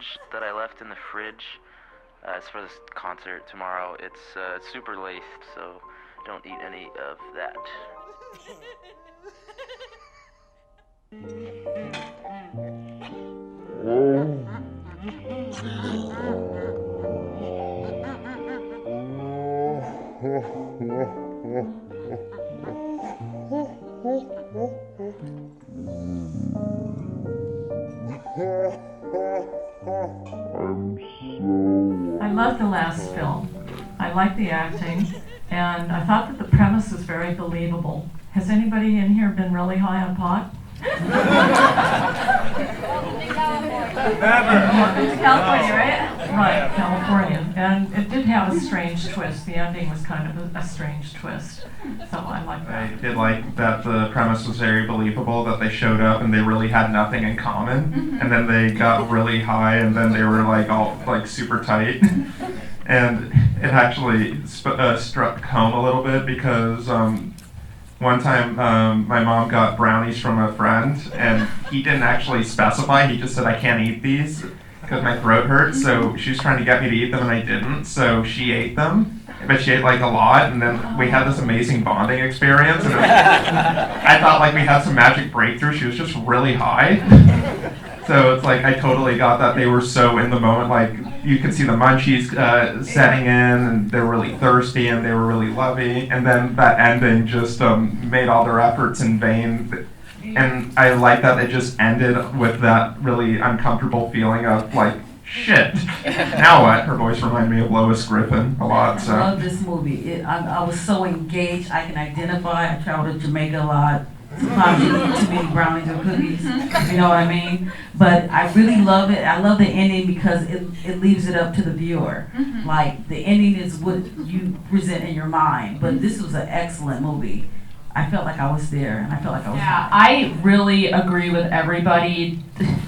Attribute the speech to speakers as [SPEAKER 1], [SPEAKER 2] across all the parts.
[SPEAKER 1] lunch that I left in the fridge. It's for this concert tomorrow. It's super laced, so don't eat any of that.
[SPEAKER 2] I loved the last film. I liked the acting, and I thought that the premise was very believable. Has anybody in here been really high on pot?
[SPEAKER 3] Never. California, right?
[SPEAKER 2] Right, California. And it did have a strange twist. The ending was kind of a strange twist. So I like that.
[SPEAKER 4] I did like that the premise was very believable, that they showed up and they really had nothing in common, and then they got really high, and then they were like all like super tight. And it actually struck home a little bit because one time my mom got brownies from a friend, and he didn't actually specify. He just said, "I can't eat these because my throat hurts." So she was trying to get me to eat them, and I didn't. So she ate them, but she ate like a lot, and then we had this amazing bonding experience. And I thought like we had some magic breakthrough. She was just really high. So it's like I totally got that they were so in the moment. Like you could see the munchies setting in, and they were really thirsty, and they were really lovey. And then that ending just made all their efforts in vain. And I like that it just ended with that really uncomfortable feeling of like, shit, now what? Her voice reminded me of Lois Griffin a lot. So.
[SPEAKER 5] I love this movie. I was so engaged. I can identify. I traveled to Jamaica a lot. Sometimes you eat too many brownies or cookies, you know what I mean? But I really love it. I love the ending because it leaves it up to the viewer. Like, the ending is what you present in your mind. But this was an excellent movie. I felt like I was there, and I felt like I was
[SPEAKER 3] Yeah, I really agree with everybody.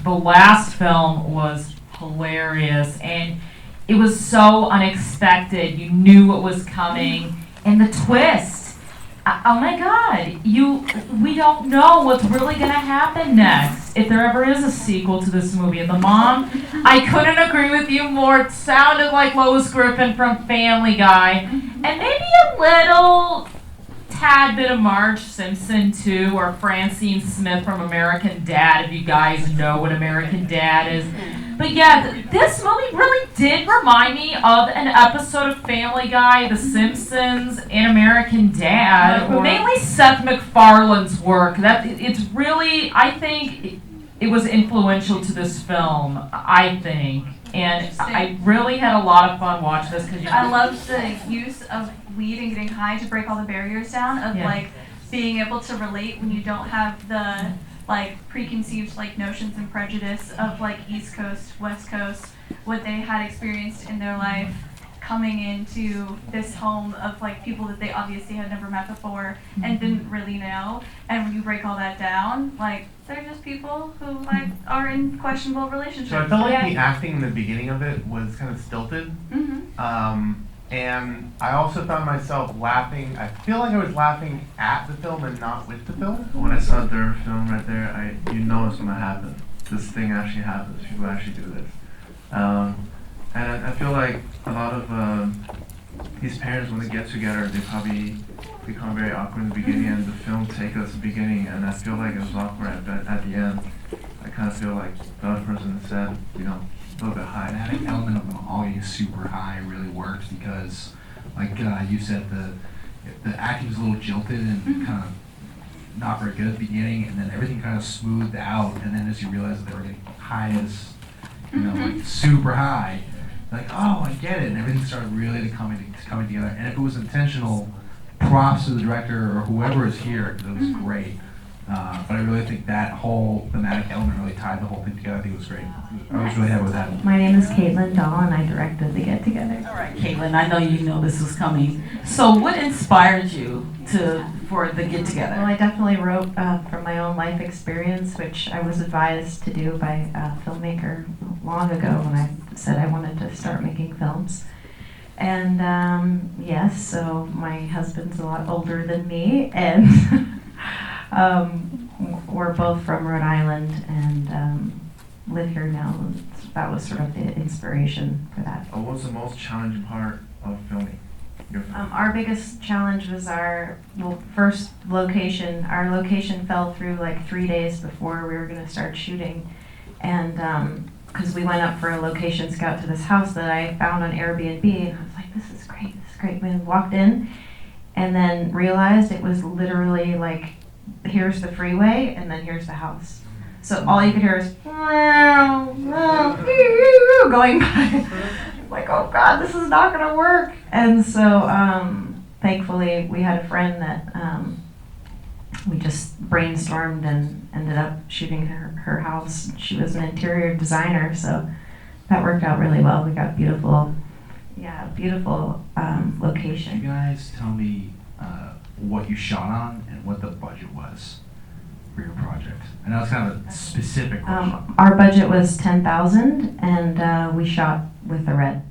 [SPEAKER 3] The last film was hilarious, and it was so unexpected. You knew what was coming, and the twist. Oh my God! We don't know what's really gonna happen next. If there ever is a sequel to this movie, and the mom, I couldn't agree with you more. It sounded like Lois Griffin from Family Guy, and maybe a little tad bit of Marge Simpson too, or Francine Smith from American Dad, if you guys know what American Dad is. But yeah, this movie really did remind me of an episode of Family Guy, The Simpsons, and American Dad. Mainly Seth MacFarlane's work. It's really, I think, it was influential to this film. I think, and I really had a lot of fun watching this because
[SPEAKER 6] I loved the use of weed and getting high to break all the barriers down of like being able to relate when you don't have the like preconceived like notions and prejudice of like East Coast, West Coast, what they had experienced in their life coming into this home of like people that they obviously had never met before and didn't really know. And when you break all that down, like they're just people who like are in questionable relationships.
[SPEAKER 7] So I felt like the acting in the beginning of it was kind of stilted. And I also found myself laughing. I feel like I was laughing at the film and not with the film.
[SPEAKER 8] When I saw their film right there, you know it's gonna happen. This thing actually happens. People actually do this. And I feel like a lot of these parents, when they get together, they probably become very awkward in the beginning, and the film takes us the beginning, and I feel like it was awkward at the end. I kind of feel like the other person said, you know, a little bit high.
[SPEAKER 9] That element of them all getting super high really works because, like you said, the acting was a little jilted and kind of not very good at the beginning, and then everything kind of smoothed out, and then as you realize that they were getting high as, you know, like super high, like, oh, I get it, and everything started really coming together. And if it was intentional, props to the director or whoever is here, because it was great. But I really think that whole thematic element really tied the whole thing together. I think it was great. I was really happy with that.
[SPEAKER 10] My name is Caitlin Dahl, and I directed The Get Together.
[SPEAKER 5] All right, Caitlin, I know you know this was coming. So what inspired you for The Get Together?
[SPEAKER 10] Well, I definitely wrote from my own life experience, which I was advised to do by a filmmaker long ago when I said I wanted to start making films. And yes, so my husband's a lot older than me, and we're both from Rhode Island and live here now that was sort of the inspiration for that.
[SPEAKER 8] What was the most challenging part of filming your film?
[SPEAKER 10] Our biggest challenge was our first location. Our location fell through like 3 days before we were going to start shooting, and because we went up for a location scout to this house that I found on Airbnb, and I was like, this is great, this is great. We walked in, and then realized it was literally like, here's the freeway, and then here's the house. So all you could hear is going by. Like, oh God, this is not gonna work. And so thankfully we had a friend that we just brainstormed and ended up shooting her house. She was an interior designer, so that worked out really well. We got beautiful location.
[SPEAKER 9] Can you guys tell me what you shot on and what the budget was for your project? I know it's kind of a specific question.
[SPEAKER 10] Our budget was $10,000, and we shot with the red.